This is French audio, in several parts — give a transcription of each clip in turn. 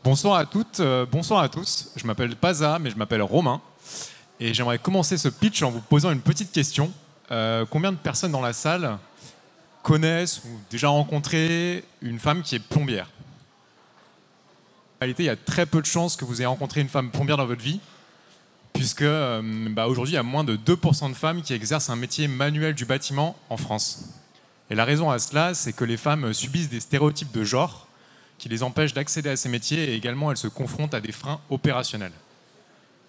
Bonsoir à toutes, bonsoir à tous. Je m'appelle Paza, mais je m'appelle Romain. Et j'aimerais commencer ce pitch en vous posant une petite question. Combien de personnes dans la salle connaissent ou déjà rencontré une femme qui est plombière? En réalité, il y a très peu de chances que vous ayez rencontré une femme plombière dans votre vie, puisque aujourd'hui, il y a moins de 2% de femmes qui exercent un métier manuel du bâtiment en France. Et la raison à cela, c'est que les femmes subissent des stéréotypes de genre qui les empêchent d'accéder à ces métiers et également elles se confrontent à des freins opérationnels.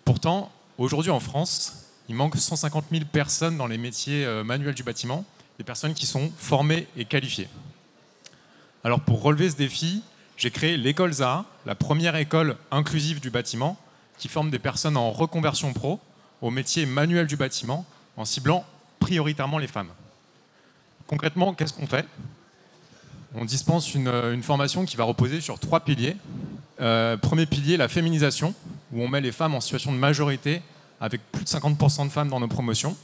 Pourtant, aujourd'hui en France, il manque 150 000 personnes dans les métiers manuels du bâtiment, des personnes qui sont formées et qualifiées. Alors pour relever ce défi, j'ai créé l'école Zaha, la première école inclusive du bâtiment, qui forme des personnes en reconversion pro au métier manuel du bâtiment, en ciblant prioritairement les femmes. Concrètement, qu'est-ce qu'on fait ? On dispense une formation qui va reposer sur 3 piliers. Premier pilier, la féminisation, où on met les femmes en situation de majorité, avec plus de 50% de femmes dans nos promotions.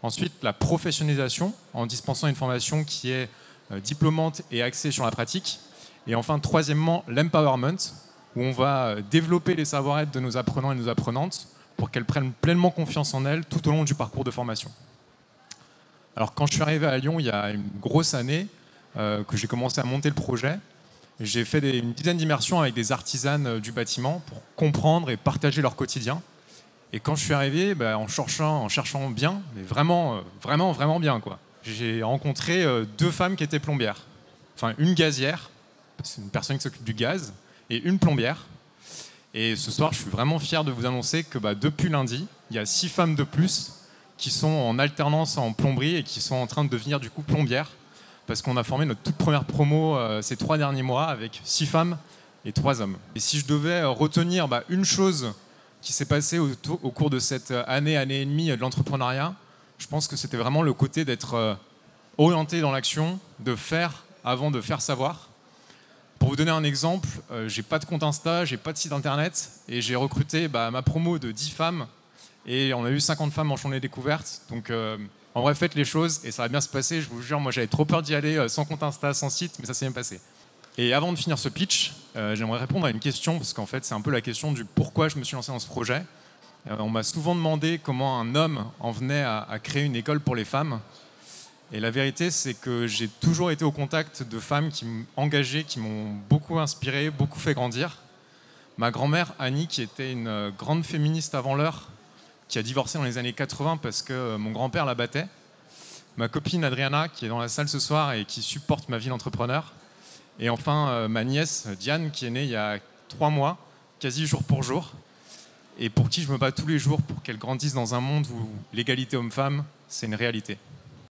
Ensuite, la professionnalisation, en dispensant une formation qui est diplômante et axée sur la pratique. Et enfin, troisièmement, l'empowerment, où on va développer les savoir-être de nos apprenants et nos apprenantes pour qu'elles prennent pleinement confiance en elles tout au long du parcours de formation. Alors, quand je suis arrivé à Lyon il y a une grosse année, que j'ai commencé à monter le projet, j'ai fait une dizaine d'immersions avec des artisanes du bâtiment pour comprendre et partager leur quotidien. Et quand je suis arrivé, en cherchant bien, mais vraiment bien, quoi, j'ai rencontré 2 femmes qui étaient plombières. Enfin, une gazière, c'est une personne qui s'occupe du gaz, et une plombière. Et ce soir, je suis vraiment fier de vous annoncer que depuis lundi, il y a 6 femmes de plus qui sont en alternance en plomberie et qui sont en train de devenir du coup plombières, parce qu'on a formé notre toute première promo ces 3 derniers mois avec 6 femmes et 3 hommes. Et si je devais retenir une chose qui s'est passée au cours de cette année et demie de l'entrepreneuriat, je pense que c'était vraiment le côté d'être orienté dans l'action, de faire avant de faire savoir. Pour vous donner un exemple, j'ai pas de compte Insta, j'ai pas de site internet, et j'ai recruté ma promo de 10 femmes, et on a eu 50 femmes en journée découverte. Donc en vrai, faites les choses et ça va bien se passer. Je vous jure, moi j'avais trop peur d'y aller sans compte Insta, sans site, mais ça s'est bien passé. Et avant de finir ce pitch, j'aimerais répondre à une question, parce qu'en fait c'est un peu la question du pourquoi je me suis lancé dans ce projet. On m'a souvent demandé comment un homme en venait à créer une école pour les femmes. Et la vérité, c'est que j'ai toujours été au contact de femmes qui m'ont engagé, qui m'ont beaucoup inspiré, beaucoup fait grandir. Ma grand-mère, Annie, qui était une grande féministe avant l'heure, qui a divorcé dans les années 80 parce que mon grand-père la battait. Ma copine Adriana, qui est dans la salle ce soir et qui supporte ma vie d'entrepreneur. Et enfin, ma nièce Diane, qui est née il y a 3 mois, quasi jour pour jour, et pour qui je me bats tous les jours pour qu'elle grandisse dans un monde où l'égalité homme-femme, c'est une réalité.